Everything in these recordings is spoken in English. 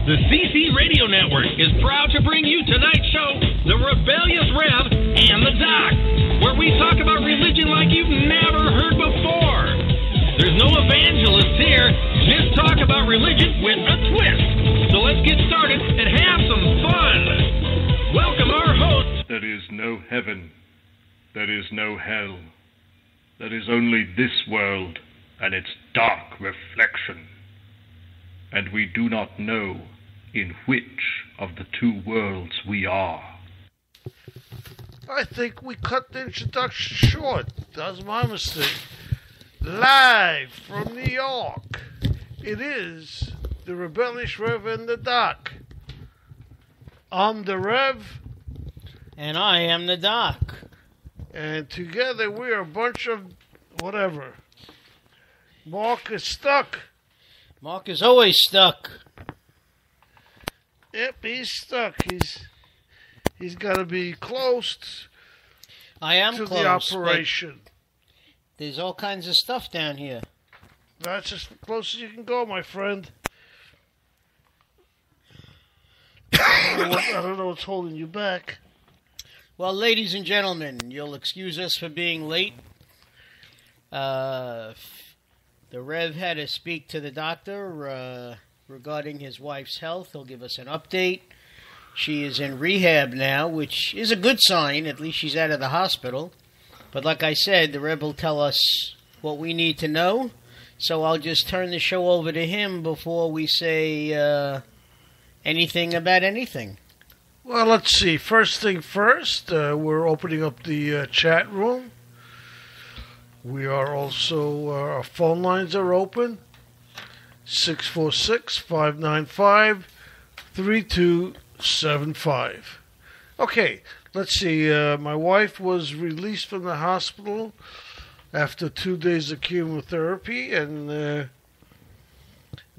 The CC Radio Network is proud to bring you tonight's show, The Rebellious Rev and the Doc, where we talk about religion like you've never heard before. There's no evangelists here, just talk about religion with a twist. So let's get started and have some fun. Welcome our host. There is no heaven. There is no hell. There is only this world and its dark reflection. And we do not know in which of the two worlds we are. I think we cut the introduction short. That was my mistake. Live from New York, it is the Rebellious Rev and the Doc. I'm the Rev. And I am the Doc. And together we are a bunch of whatever. Mark is stuck. Mark is always stuck. Yep, he's stuck. He's got to be close I am to close, the operation. There's all kinds of stuff down here. That's as close as you can go, my friend. I don't know what's holding you back. Well, ladies and gentlemen, you'll excuse us for being late. The Rev had to speak to the doctor regarding his wife's health. He'll give us an update. She is in rehab now, which is a good sign. At least she's out of the hospital. But like I said, the Rev will tell us what we need to know. So I'll just turn the show over to him before we say anything about anything. Well, let's see. First thing first, we're opening up the chat room. We are also, our phone lines are open. 646-595-3275. Okay, let's see. My wife was released from the hospital after 2 days of chemotherapy, and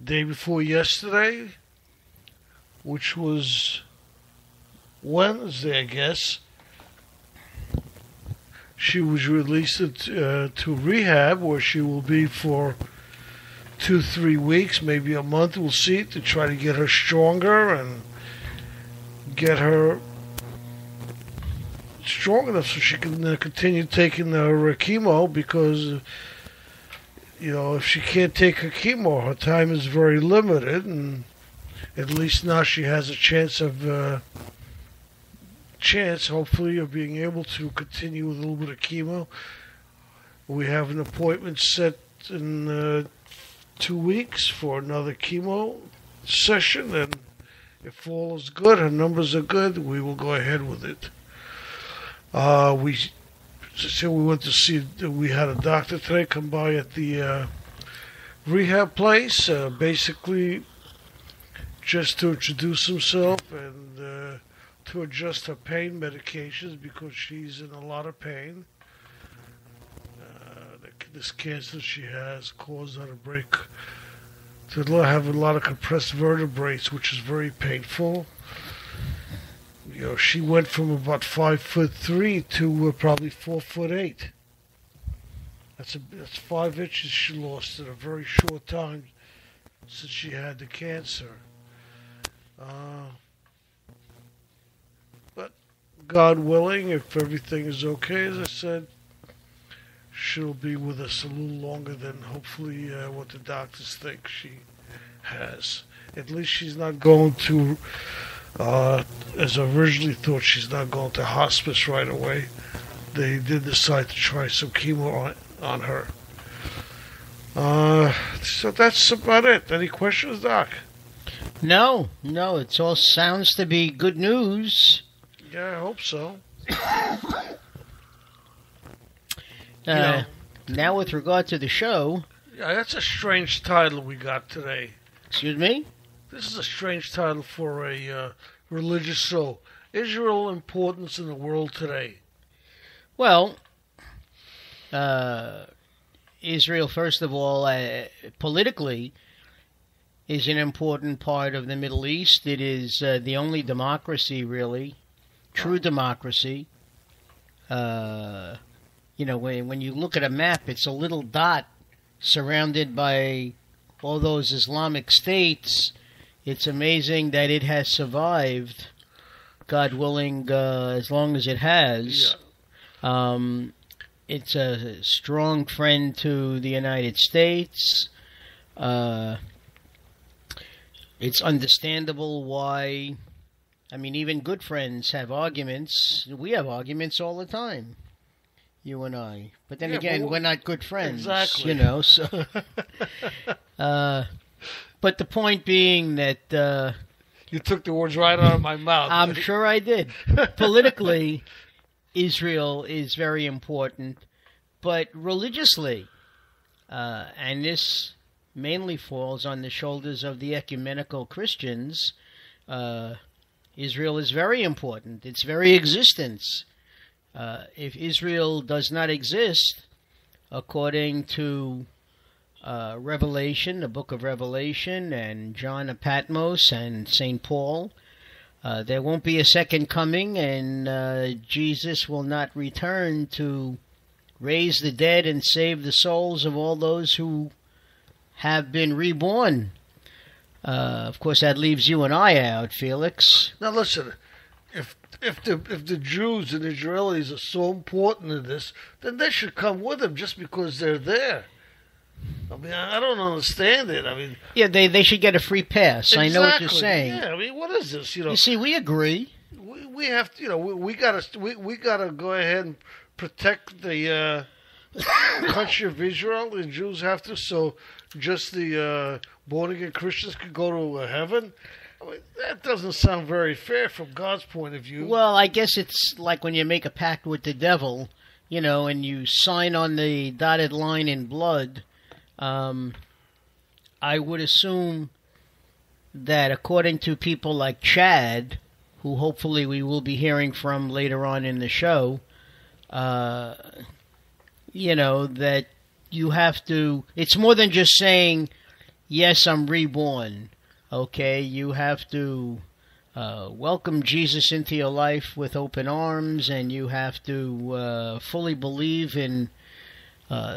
day before yesterday, which was Wednesday, I guess, she was released to rehab, where she will be for 2-3 weeks, maybe a month, we'll see, to try to get her stronger and get her strong enough so she can continue taking her chemo, because, you know, if she can't take her chemo, her time is very limited, and at least now she has a chance, hopefully, of being able to continue with a little bit of chemo. We have an appointment set in 2 weeks for another chemo session, and if all is good, her numbers are good, we will go ahead with it. We went to see, we had a doctor today come by at the rehab place, basically just to introduce himself and to adjust her pain medications, because she's in a lot of pain. This cancer she has caused her to have a lot of compressed vertebrae, which is very painful. You know, she went from about 5'3" to probably 4'8". That's 5 inches she lost in a very short time since she had the cancer. But God willing, if everything is okay, as I said, she'll be with us a little longer than hopefully what the doctors think she has. At least she's not going to, as I originally thought, she's not going to hospice right away. They did decide to try some chemo on her. So that's about it. Any questions, Doc? No, it all sounds to be good news. Yeah, I hope so. Now with regard to the show... Yeah, that's a strange title we got today. Excuse me? This is a strange title for a religious show. Israel importance in the world today. Well, Israel, first of all, politically, is an important part of the Middle East. It is the only democracy, really, true democracy. You know, when you look at a map, it's a little dot surrounded by all those Islamic states, it's amazing that it has survived, God willing, as long as it has. Yeah. It's a strong friend to the United States. It's understandable why. I mean, even good friends have arguments. We have arguments all the time, you and I. But then again, we're not good friends. Exactly. So. But the point being that... you took the words right out of my mouth. I'm sure I did. Politically, Israel is very important. But religiously, and this mainly falls on the shoulders of the ecumenical Christians, Israel is very important. Its very existence. If Israel does not exist, according to Revelation, the book of Revelation, and John of Patmos and St. Paul, there won't be a second coming, and Jesus will not return to raise the dead and save the souls of all those who have been reborn. Of course, that leaves you and I out, Felix. Now listen, if the Jews and Israelis are so important in this, then they should come with them just because they're there. I mean, I don't understand it. I mean, yeah, they should get a free pass. Exactly. I know what you're saying. Yeah, I mean, what is this? You see, we agree. We have to, we gotta go ahead and protect the country of Israel. The Jews have to, so just the born again Christians could go to heaven. I mean, that doesn't sound very fair from God's point of view. Well, I guess it's like when you make a pact with the devil, and you sign on the dotted line in blood. I would assume that according to people like Chad, who hopefully we will be hearing from later on in the show, that you have to... It's more than just saying, yes, I'm reborn. Okay, you have to welcome Jesus into your life with open arms, and you have to fully believe in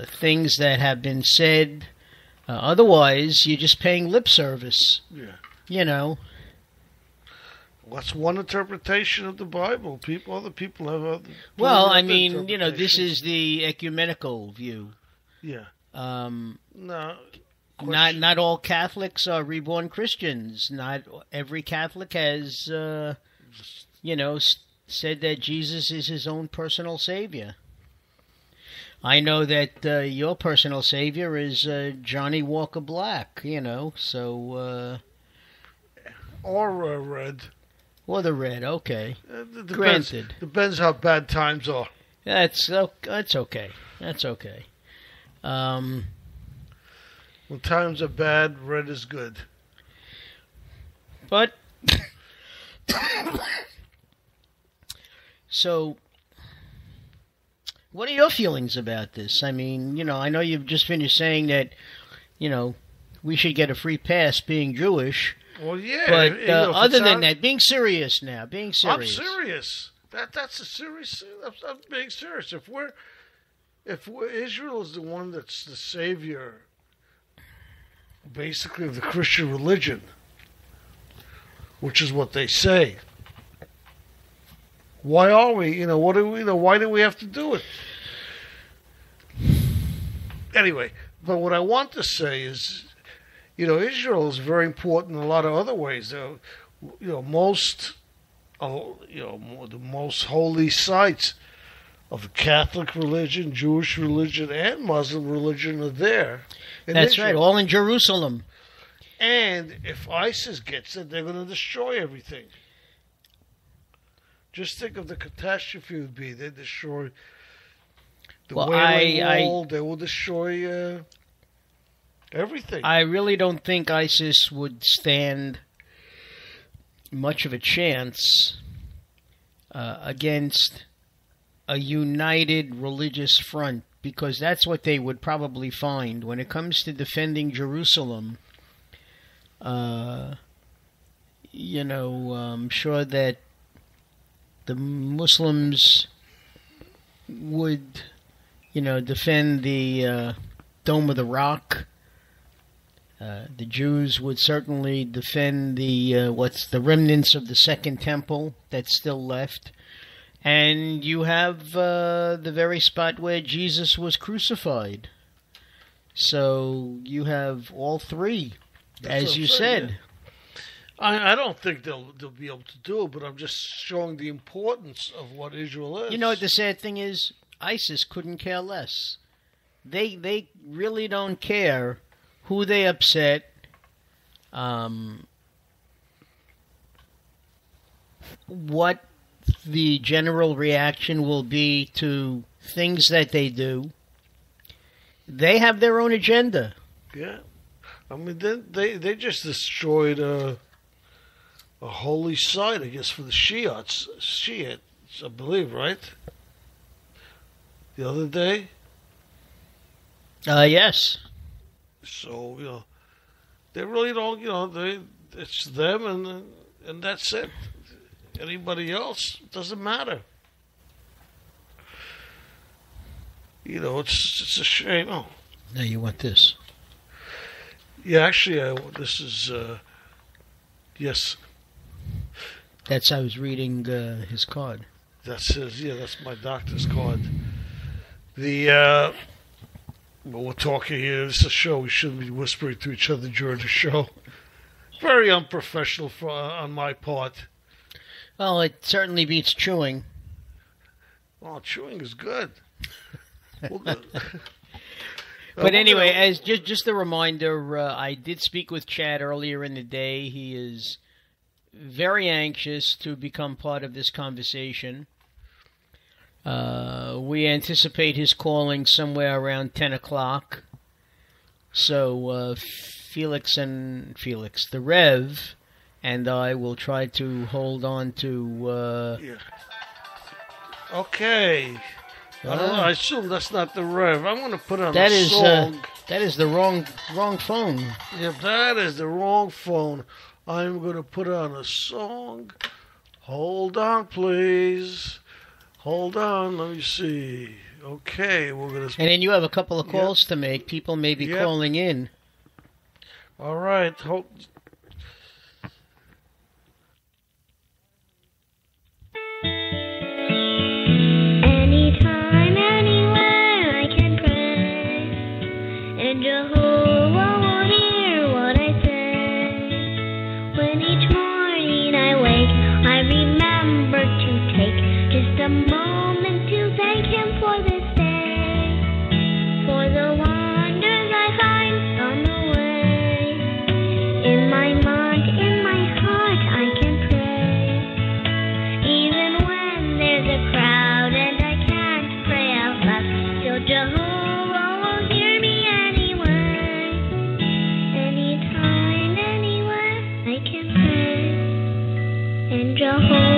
things that have been said. Otherwise, you're just paying lip service. Yeah. What's one interpretation of the Bible? Other people have other. Well, I mean, this is the ecumenical view. Yeah. No. Not all Catholics are reborn Christians. Not every Catholic has, said that Jesus is his own personal savior. I know that your personal savior is Johnny Walker Black, so... or Red. Or the Red, okay. Granted. Depends how bad times are. That's okay. That's okay. When times are bad, Red is good. But... So... What are your feelings about this? I mean, I know you've just finished saying that, we should get a free pass being Jewish. Well, yeah. But other than that, being serious now, I'm serious. That's a serious... I'm being serious. If Israel is the one that's the savior, basically, of the Christian religion, which is what they say... Why are we? Why do we have to do it? Anyway, but what I want to say is, Israel is very important in a lot of other ways. The most holy sites of the Catholic religion, Jewish religion, and Muslim religion are there. That's right, all in Jerusalem. And if ISIS gets it, they're going to destroy everything. Just think of the catastrophe it would be. They destroy the Wailing Wall. They will destroy everything. I really don't think ISIS would stand much of a chance against a united religious front, because that's what they would probably find when it comes to defending Jerusalem. I'm sure that the Muslims would, defend the Dome of the Rock. The Jews would certainly defend the the remnants of the Second Temple that's still left. And you have the very spot where Jesus was crucified. So you have all three, as you said. Yeah. I don't think they'll be able to do it, but I'm just showing the importance of what Israel is. You know what the sad thing is? ISIS couldn't care less. They really don't care who they upset. What the general reaction will be to things that they do. They have their own agenda. Yeah. I mean, they just destroyed a holy site, I guess, for the Shiites, I believe, right? The other day. Yes. So, they really don't, it's them and that's it. Anybody else, doesn't matter. It's a shame. Oh. Now you want this. Yeah, actually, this is, yes. I was reading his card. That's my doctor's card. Well, we're talking here. This is a show. We shouldn't be whispering to each other during the show. Very unprofessional on my part. Well, it certainly beats chewing. Oh, chewing is good. But anyway, as just a reminder, I did speak with Chad earlier in the day. He is very anxious to become part of this conversation. We anticipate his calling somewhere around 10 o'clock. So Felix, the Rev, and I will try to hold on to... Yeah. Okay. I don't know. I assume that's not the Rev. I'm going to put on a song. That is the wrong phone. If that is the wrong phone, I'm going to put on a song. Hold on, please. Hold on. Let me see. Okay, we're going to... And then you have a couple of calls to make. People may be calling in. All right. Anytime, anywhere, I can pray, and Jehovah will hear what I say. When each morning I wake, I remember to take just a moment to thank Him for this day, for the wonders I find on the way. In my mind, in my heart, I can pray, even when there's a crowd and I can't pray out loud. Still, Jehovah will hear me anyway. Anytime, anywhere, I can pray, and Jehovah